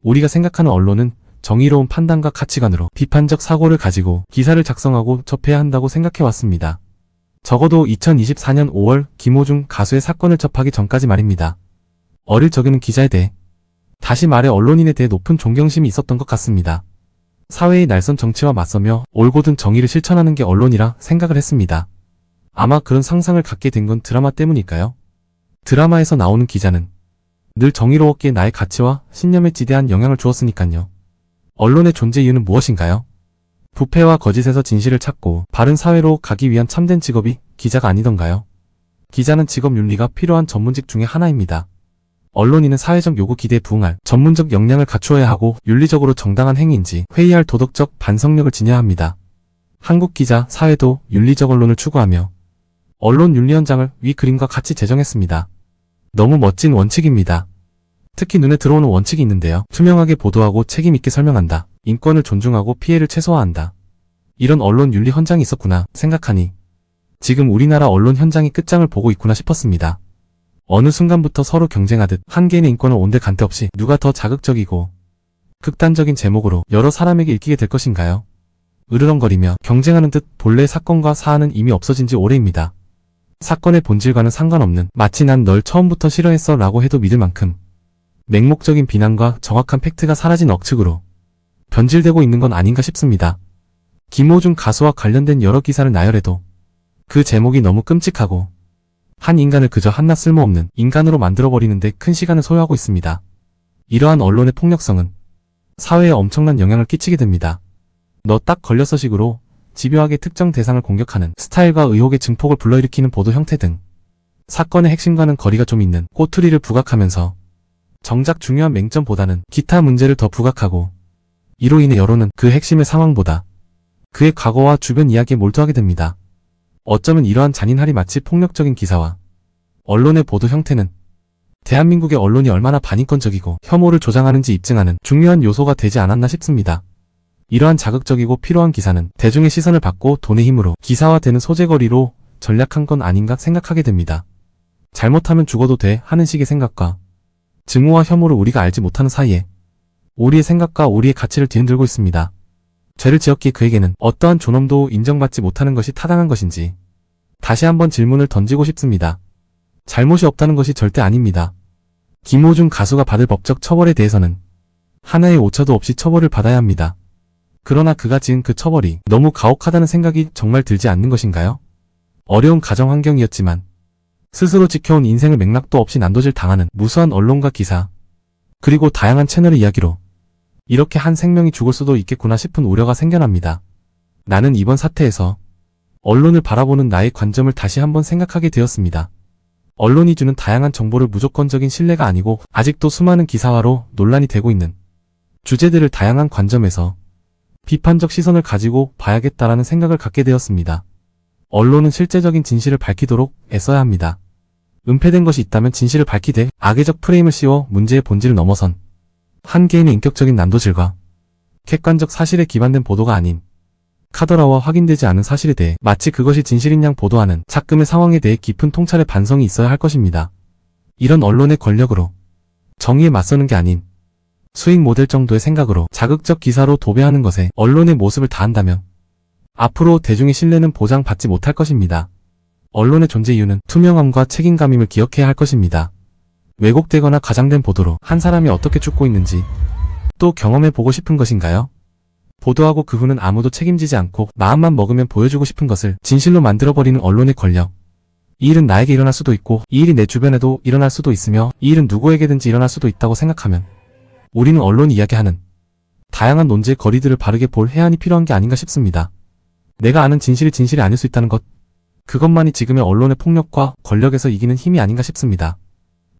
우리가 생각하는 언론은 정의로운 판단과 가치관으로 비판적 사고를 가지고 기사를 작성하고 접해야 한다고 생각해왔습니다. 적어도 2024년 5월 김호중 가수의 사건을 접하기 전까지 말입니다. 어릴 적에는 기자에 대해, 다시 말해 언론인에 대해 높은 존경심이 있었던 것 같습니다. 사회의 날선 정치와 맞서며 올곧은 정의를 실천하는 게 언론이라 생각을 했습니다. 아마 그런 상상을 갖게 된 건 드라마 때문일까요? 드라마에서 나오는 기자는 늘 정의로웠기에 나의 가치와 신념에 지대한 영향을 주었으니까요. 언론의 존재 이유는 무엇인가요? 부패와 거짓에서 진실을 찾고 바른 사회로 가기 위한 참된 직업이 기자가 아니던가요? 기자는 직업 윤리가 필요한 전문직 중에 하나입니다. 언론인은 사회적 요구 기대에 부응할 전문적 역량을 갖추어야 하고 윤리적으로 정당한 행위인지 회의할 도덕적 반성력을 지녀야 합니다. 한국 기자 사회도 윤리적 언론을 추구하며 언론윤리헌장을 위 그림과 같이 제정했습니다. 너무 멋진 원칙입니다. 특히 눈에 들어오는 원칙이 있는데요. 투명하게 보도하고 책임있게 설명한다. 인권을 존중하고 피해를 최소화한다. 이런 언론 윤리 헌장이 있었구나 생각하니 지금 우리나라 언론 현장이 끝장을 보고 있구나 싶었습니다. 어느 순간부터 서로 경쟁하듯 한 개인의 인권을 온데간데 없이 누가 더 자극적이고 극단적인 제목으로 여러 사람에게 읽히게 될 것인가요? 으르렁거리며 경쟁하는 듯 본래 사건과 사안은 이미 없어진 지 오래입니다. 사건의 본질과는 상관없는 마치 난 널 처음부터 싫어했어 라고 해도 믿을 만큼 맹목적인 비난과 정확한 팩트가 사라진 억측으로 변질되고 있는 건 아닌가 싶습니다. 김호중 가수와 관련된 여러 기사를 나열해도 그 제목이 너무 끔찍하고 한 인간을 그저 한낱 쓸모없는 인간으로 만들어버리는데 큰 시간을 소요하고 있습니다. 이러한 언론의 폭력성은 사회에 엄청난 영향을 끼치게 됩니다. 너 딱 걸렸어 식으로 집요하게 특정 대상을 공격하는 스타일과 의혹의 증폭을 불러일으키는 보도 형태 등 사건의 핵심과는 거리가 좀 있는 꼬투리를 부각하면서 정작 중요한 맹점보다는 기타 문제를 더 부각하고 이로 인해 여론은 그 핵심의 상황보다 그의 과거와 주변 이야기에 몰두하게 됩니다. 어쩌면 이러한 잔인할이 마치 폭력적인 기사와 언론의 보도 형태는 대한민국의 언론이 얼마나 반인권적이고 혐오를 조장하는지 입증하는 중요한 요소가 되지 않았나 싶습니다. 이러한 자극적이고 필요한 기사는 대중의 시선을 받고 돈의 힘으로 기사화되는 소재거리로 전략한 건 아닌가 생각하게 됩니다. 잘못하면 죽어도 돼 하는 식의 생각과 증오와 혐오를 우리가 알지 못하는 사이에 우리의 생각과 우리의 가치를 뒤흔들고 있습니다. 죄를 지었기에 그에게는 어떠한 존엄도 인정받지 못하는 것이 타당한 것인지 다시 한번 질문을 던지고 싶습니다. 잘못이 없다는 것이 절대 아닙니다. 김호중 가수가 받을 법적 처벌에 대해서는 하나의 오차도 없이 처벌을 받아야 합니다. 그러나 그가 지은 그 처벌이 너무 가혹하다는 생각이 정말 들지 않는 것인가요? 어려운 가정 환경이었지만 스스로 지켜온 인생을 맥락도 없이 난도질 당하는 무수한 언론과 기사, 그리고 다양한 채널의 이야기로 이렇게 한 생명이 죽을 수도 있겠구나 싶은 우려가 생겨납니다. 나는 이번 사태에서 언론을 바라보는 나의 관점을 다시 한번 생각하게 되었습니다. 언론이 주는 다양한 정보를 무조건적인 신뢰가 아니고 아직도 수많은 기사화로 논란이 되고 있는 주제들을 다양한 관점에서 비판적 시선을 가지고 봐야겠다라는 생각을 갖게 되었습니다. 언론은 실제적인 진실을 밝히도록 애써야 합니다. 은폐된 것이 있다면 진실을 밝히되 악의적 프레임을 씌워 문제의 본질을 넘어선 한 개인의 인격적인 난도질과 객관적 사실에 기반된 보도가 아닌 카더라와 확인되지 않은 사실에 대해 마치 그것이 진실인 양 보도하는 작금의 상황에 대해 깊은 통찰의 반성이 있어야 할 것입니다. 이런 언론의 권력으로 정의에 맞서는 게 아닌 수익 모델 정도의 생각으로 자극적 기사로 도배하는 것에 언론의 모습을 다한다면 앞으로 대중의 신뢰는 보장받지 못할 것입니다. 언론의 존재 이유는 투명함과 책임감임을 기억해야 할 것입니다. 왜곡되거나 과장된 보도로 한 사람이 어떻게 죽고 있는지 또 경험해보고 싶은 것인가요? 보도하고 그 후는 아무도 책임지지 않고 마음만 먹으면 보여주고 싶은 것을 진실로 만들어버리는 언론의 권력. 이 일은 나에게 일어날 수도 있고 이 일이 내 주변에도 일어날 수도 있으며 이 일은 누구에게든지 일어날 수도 있다고 생각하면 우리는 언론이 이야기하는 다양한 논제의 거리들을 바르게 볼 해안이 필요한 게 아닌가 싶습니다. 내가 아는 진실이 진실이 아닐 수 있다는 것, 그것만이 지금의 언론의 폭력과 권력에서 이기는 힘이 아닌가 싶습니다.